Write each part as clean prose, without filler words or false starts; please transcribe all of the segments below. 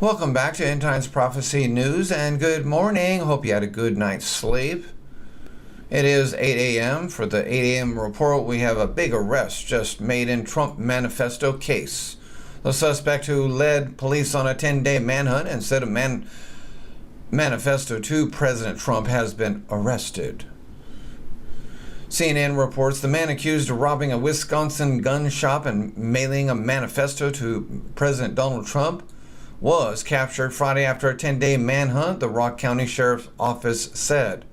Welcome back to End Times Prophecy News, and good morning. Hope you had a good night's sleep. It is 8 a.m. For the 8 a.m. report, we have a big arrest just made in Trump Manifesto case. The suspect who led police on a 10-day manhunt and sent a manifesto to President Trump has been arrested. CNN reports the man accused of robbing a Wisconsin gun shop and mailing a manifesto to President Donald Trump was captured Friday after a 10-day manhunt, the Rock County Sheriff's Office said.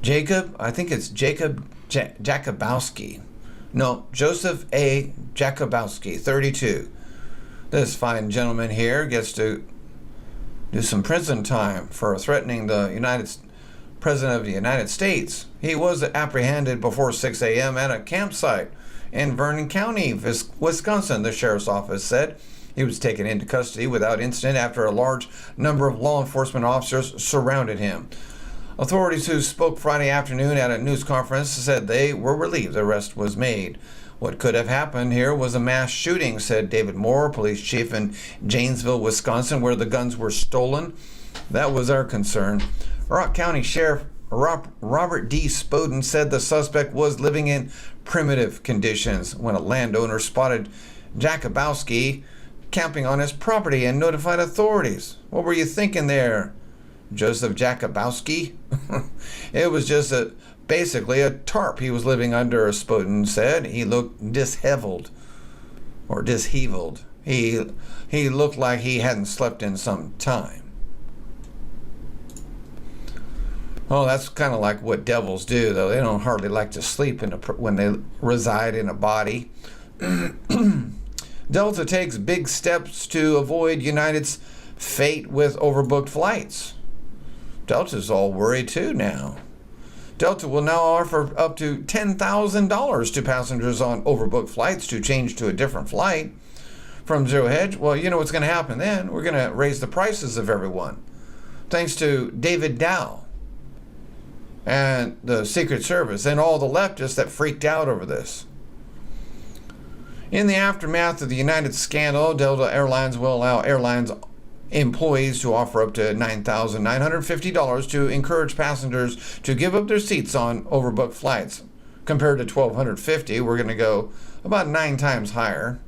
Joseph A. Jakubowski, 32. This fine gentleman here gets to do some prison time for threatening the President of the United States. He was apprehended before 6 a.m. at a campsite in Vernon County, Wisconsin, the sheriff's office said. He was taken into custody without incident after a large number of law enforcement officers surrounded him. Authorities who spoke Friday afternoon at a news conference said they were relieved the arrest was made. What could have happened here was a mass shooting, said David Moore, police chief in Janesville, Wisconsin, where the guns were stolen. That was our concern. Rock County Sheriff Robert D. Spoden said the suspect was living in primitive conditions when a landowner spotted Jakubowski camping on his property and notified authorities. What were you thinking there, Joseph Jakubowski? It was just basically a tarp he was living under, Spoden said. He looked disheveled. He looked like he hadn't slept in some time. Oh, that's kind of like what devils do, though. They don't hardly like to sleep when they reside in a body. Delta takes big steps to avoid United's fate with overbooked flights. Delta's all worried too now. Delta will now offer up to $10,000 to passengers on overbooked flights to change to a different flight from Zero Hedge. Well, you know what's going to happen then? We're going to raise the prices of everyone. Thanks to David Dow and the Secret Service and all the leftists that freaked out over this. In the aftermath of the United scandal, Delta Airlines will allow airlines employees to offer up to $9,950 to encourage passengers to give up their seats on overbooked flights. Compared to $1,250, we're going to go about 9 times higher.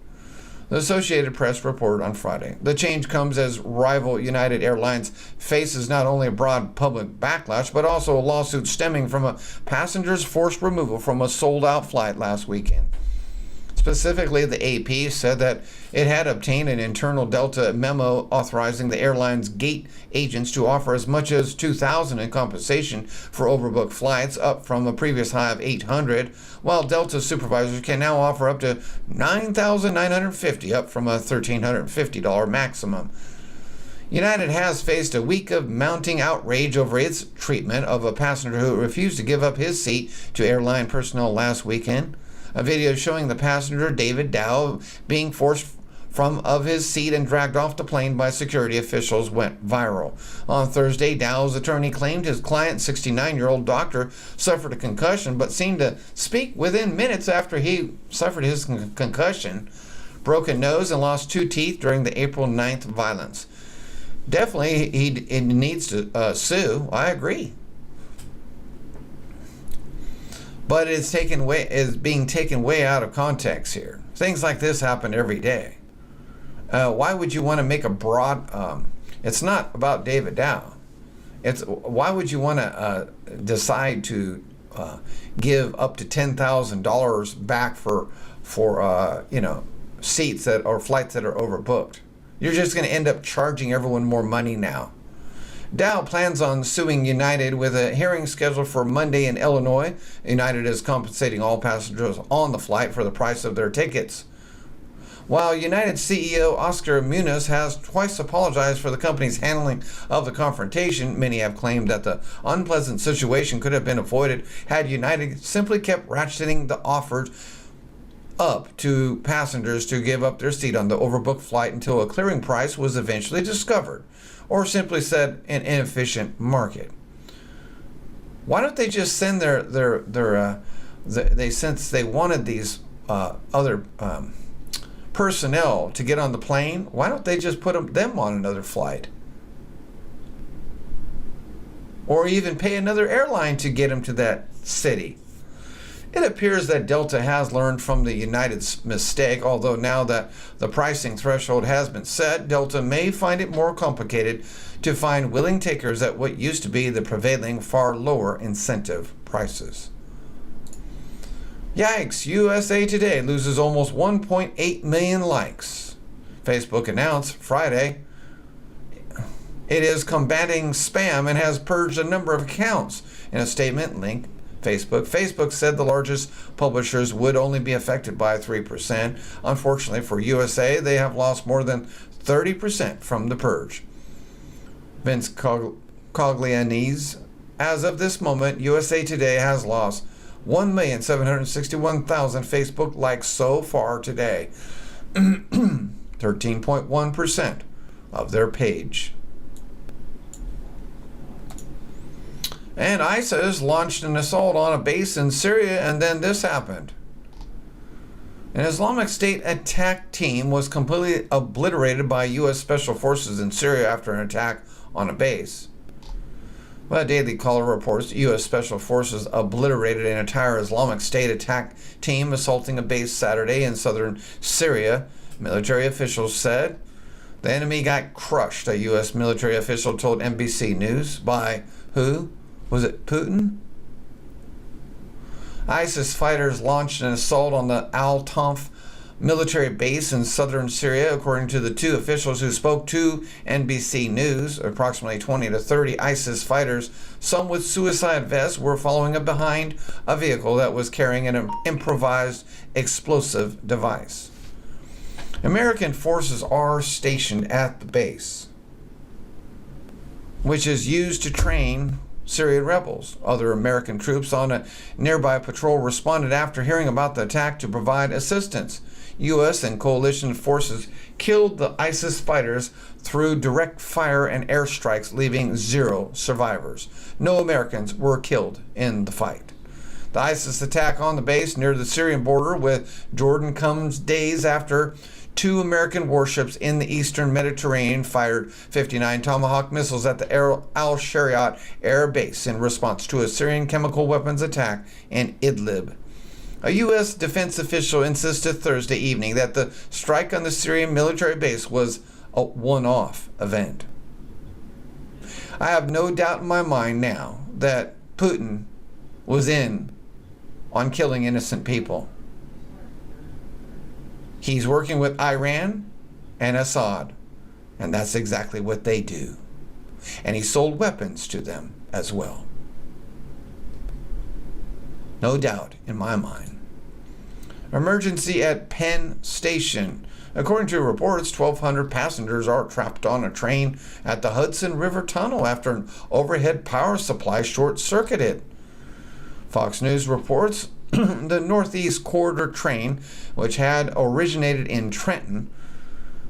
The Associated Press reported on Friday. The change comes as rival United Airlines faces not only a broad public backlash, but also a lawsuit stemming from a passenger's forced removal from a sold-out flight last weekend. Specifically, the AP said that it had obtained an internal Delta memo authorizing the airline's gate agents to offer as much as $2,000 in compensation for overbooked flights, up from a previous high of $800, while Delta supervisors can now offer up to $9,950, up from a $1,350 maximum. United has faced a week of mounting outrage over its treatment of a passenger who refused to give up his seat to airline personnel last weekend. A video showing the passenger, David Dow, being forced from his seat and dragged off the plane by security officials went viral. On Thursday, Dow's attorney claimed his client, 69-year-old doctor, suffered a concussion, but seemed to speak within minutes after he suffered his concussion, broken nose, and lost 2 teeth during the April 9th violence. Definitely, he needs to sue. I agree. But it's being taken way out of context here. Things like this happen every day. Why would you want to make a broad? It's not about David Dow. Why would you want to decide to give up to $10,000 back for seats or flights that are overbooked? You're just going to end up charging everyone more money now. Dow plans on suing United with a hearing scheduled for Monday in Illinois. United is compensating all passengers on the flight for the price of their tickets. While United CEO Oscar Munoz has twice apologized for the company's handling of the confrontation, many have claimed that the unpleasant situation could have been avoided had United simply kept ratcheting the offers up to passengers to give up their seat on the overbooked flight until a clearing price was eventually discovered, or simply said, an inefficient market. Why don't they just send since they wanted these other personnel to get on the plane, why don't they just put them on another flight? Or even pay another airline to get them to that city. It appears that Delta has learned from the United's mistake, although now that the pricing threshold has been set, Delta may find it more complicated to find willing takers at what used to be the prevailing far lower incentive prices. Yikes, USA Today loses almost 1.8 million likes. Facebook announced Friday it is combating spam and has purged a number of accounts. In a statement linked Facebook said the largest publishers would only be affected by 3%. Unfortunately for USA, they have lost more than 30% from the purge. Vince Coglianese, as of this moment, USA Today has lost 1,761,000 Facebook likes so far today, 13.1% of their page. And ISIS launched an assault on a base in Syria, and then this happened. An Islamic State attack team was completely obliterated by U.S. Special Forces in Syria after an attack on a base. Well, Daily Caller reports U.S. Special Forces obliterated an entire Islamic State attack team assaulting a base Saturday in southern Syria, military officials said. The enemy got crushed, a U.S. military official told NBC News. By who? Was it Putin? ISIS fighters launched an assault on the Al-Tanf military base in southern Syria, according to the two officials who spoke to NBC News. Approximately 20 to 30 ISIS fighters, some with suicide vests, were following behind a vehicle that was carrying an improvised explosive device. American forces are stationed at the base, which is used to train Syrian rebels. Other American troops on a nearby patrol responded after hearing about the attack to provide assistance. U.S. and coalition forces killed the ISIS fighters through direct fire and airstrikes, leaving 0 survivors. No Americans were killed in the fight. The ISIS attack on the base near the Syrian border with Jordan comes days after 2 American warships in the eastern Mediterranean fired 59 Tomahawk missiles at the Al-Shariat air base in response to a Syrian chemical weapons attack in Idlib. A U.S. defense official insisted Thursday evening that the strike on the Syrian military base was a one-off event. I have no doubt in my mind now that Putin was in on killing innocent people. He's working with Iran and Assad, and that's exactly what they do. And he sold weapons to them as well. No doubt in my mind. Emergency at Penn Station. According to reports, 1,200 passengers are trapped on a train at the Hudson River Tunnel after an overhead power supply short-circuited. Fox News reports the Northeast Corridor train, which had originated in Trenton,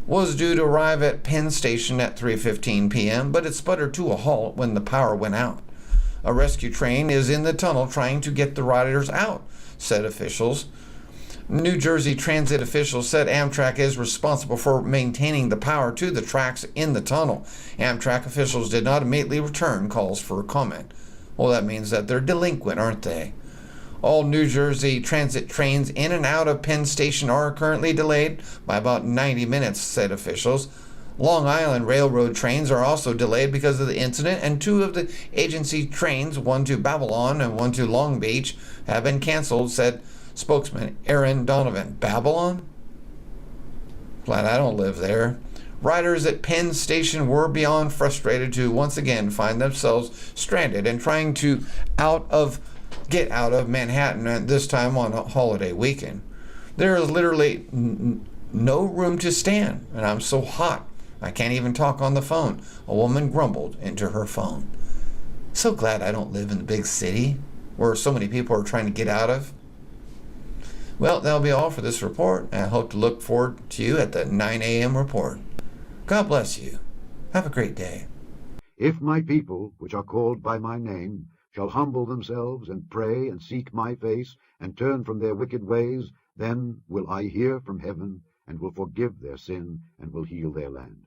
was due to arrive at Penn Station at 3:15 p.m., but it sputtered to a halt when the power went out. A rescue train is in the tunnel trying to get the riders out, said officials. New Jersey Transit officials said Amtrak is responsible for maintaining the power to the tracks in the tunnel. Amtrak officials did not immediately return calls for comment. Well, that means that they're delinquent, aren't they? All New Jersey Transit trains in and out of Penn Station are currently delayed by about 90 minutes, said officials. Long Island Railroad trains are also delayed because of the incident, and 2 of the agency trains, one to Babylon and one to Long Beach, have been canceled, said spokesman Aaron Donovan. Babylon? Glad I don't live there. Riders at Penn Station were beyond frustrated to once again find themselves stranded and trying to get out of Manhattan, at this time on a holiday weekend. There is literally no room to stand, and I'm so hot I can't even talk on the phone, a woman grumbled into her phone. So glad I don't live in the big city where so many people are trying to get out of. Well, that'll be all for this report. I hope to look forward to you at the 9 a.m. report. God bless you. Have a great day. If my people, which are called by my name, shall humble themselves and pray and seek my face and turn from their wicked ways, then will I hear from heaven and will forgive their sin, and will heal their land.